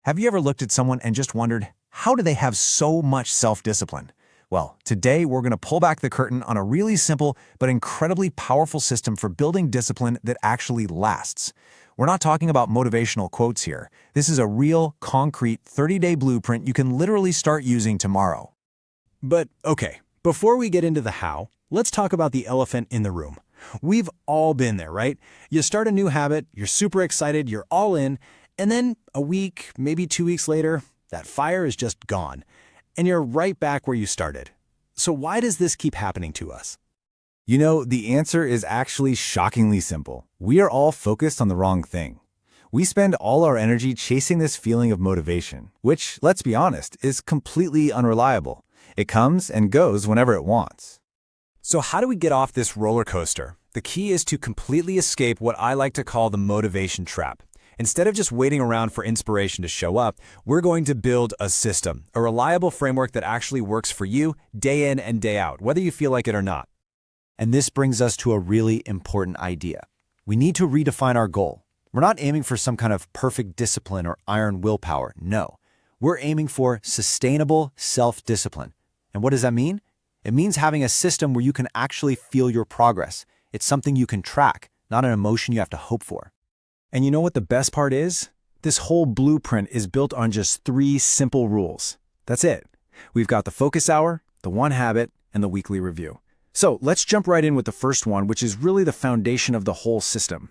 Have you ever looked at someone and just wondered, how do they have so much self-discipline? Well, today we're going to pull back the curtain on a really simple but incredibly powerful system for building discipline that actually lasts. We're not talking about motivational quotes here. This is a real, concrete 30-day blueprint you can literally start using tomorrow. But okay, before we get into the how, let's talk about the elephant in the room. We've all been there, right? You start a new habit, you're super excited, you're all in, and then a week, maybe 2 weeks later, that fire is just gone, and you're right back where you started. So why does this keep happening to us? You know, the answer is actually shockingly simple. We are all focused on the wrong thing. We spend all our energy chasing this feeling of motivation, which, let's be honest, is completely unreliable. It comes and goes whenever it wants. So how do we get off this roller coaster? The key is to completely escape what I like to call the motivation trap. Instead of just waiting around for inspiration to show up, we're going to build a system, a reliable framework that actually works for you day in and day out, whether you feel like it or not. And this brings us to a really important idea. We need to redefine our goal. We're not aiming for some kind of perfect discipline or iron willpower. No, we're aiming for sustainable self-discipline. And what does that mean? It means having a system where you can actually feel your progress. It's something you can track, not an emotion you have to hope for. And you know what the best part is? This whole blueprint is built on just 3 simple rules. That's it. We've got the focus hour, the 1 habit, and the weekly review. So let's jump right in with the first one, which is really the foundation of the whole system.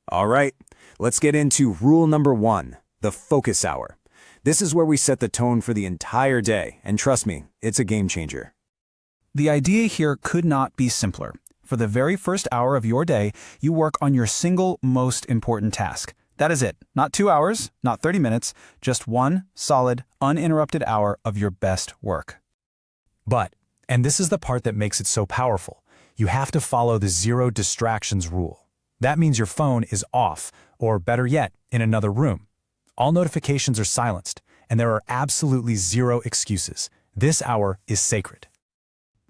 All right, let's get into rule number 1, the focus hour. This is where we set the tone for the entire day, and trust me, it's a game changer. The idea here could not be simpler. For the very first hour of your day, you work on your single most important task. That is it. Not 2 hours, not 30 minutes, just 1 solid, uninterrupted hour of your best work. But, and this is the part that makes it so powerful, you have to follow the 0 distractions rule. That means your phone is off, or better yet, in another room. All notifications are silenced, and there are absolutely 0 excuses. This hour is sacred.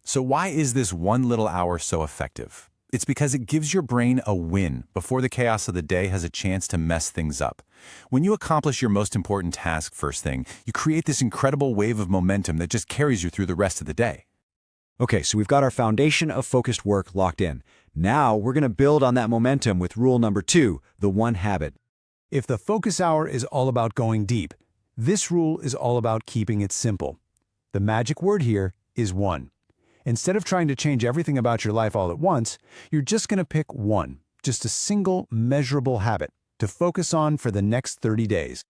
So why is this 1 little hour so effective? It's because it gives your brain a win before the chaos of the day has a chance to mess things up. When you accomplish your most important task first thing, you create this incredible wave of momentum that just carries you through the rest of the day. Okay, so we've got our foundation of focused work locked in. Now we're going to build on that momentum with rule number 2, the 1 habit. If the focus hour is all about going deep, this rule is all about keeping it simple. The magic word here is 1. Instead of trying to change everything about your life all at once, you're just going to pick 1, just a single measurable habit to focus on for the next 30 days.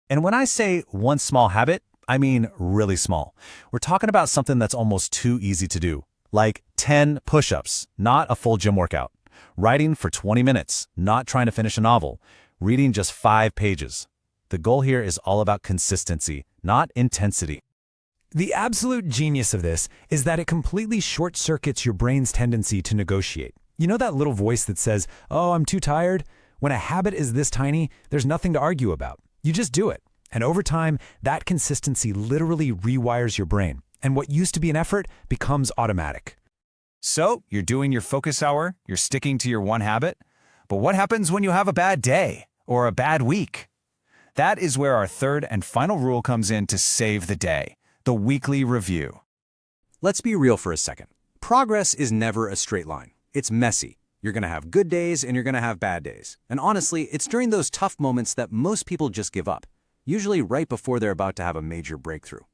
And when I say 1 small habit, I mean really small. We're talking about something that's almost too easy to do, like 10 push-ups, not a full gym workout. Writing for 20 minutes, not trying to finish a novel. Reading just 5 pages. The goal here is all about consistency, not intensity. The absolute genius of this is that it completely short-circuits your brain's tendency to negotiate. You know that little voice that says, "Oh, I'm too tired"? When a habit is this tiny, there's nothing to argue about. You just do it. And over time, that consistency literally rewires your brain. And what used to be an effort becomes automatic. So, you're doing your focus hour, you're sticking to your 1 habit. But what happens when you have a bad day or a bad week? That is where our 3rd and final rule comes in to save the day. The weekly review. Let's be real for a second. Progress is never a straight line. It's messy. You're going to have good days and you're going to have bad days. And honestly, it's during those tough moments that most people just give up, usually right before they're about to have a major breakthrough.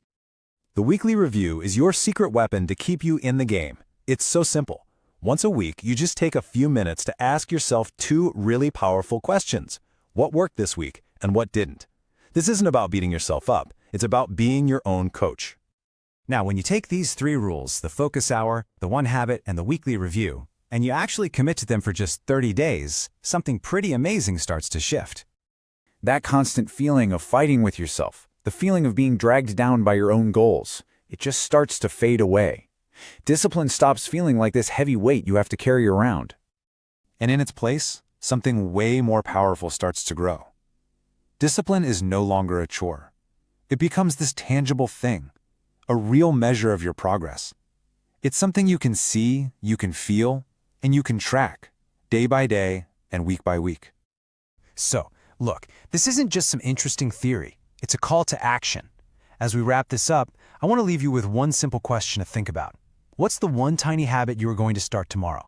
The weekly review is your secret weapon to keep you in the game. It's so simple. Once a week, you just take a few minutes to ask yourself 2 really powerful questions. What worked this week and what didn't? This isn't about beating yourself up. It's about being your own coach. Now, when you take these 3 rules, the focus hour, the 1 habit, and the weekly review, and you actually commit to them for just 30 days, something pretty amazing starts to shift. That constant feeling of fighting with yourself, the feeling of being dragged down by your own goals, it just starts to fade away. Discipline stops feeling like this heavy weight you have to carry around. And in its place, something way more powerful starts to grow. Discipline is no longer a chore. It becomes this tangible thing, a real measure of your progress. It's something you can see, you can feel, and you can track, day by day and week by week. So, look, this isn't just some interesting theory. It's a call to action. As we wrap this up, I want to leave you with one simple question to think about. What's the one tiny habit you are going to start tomorrow?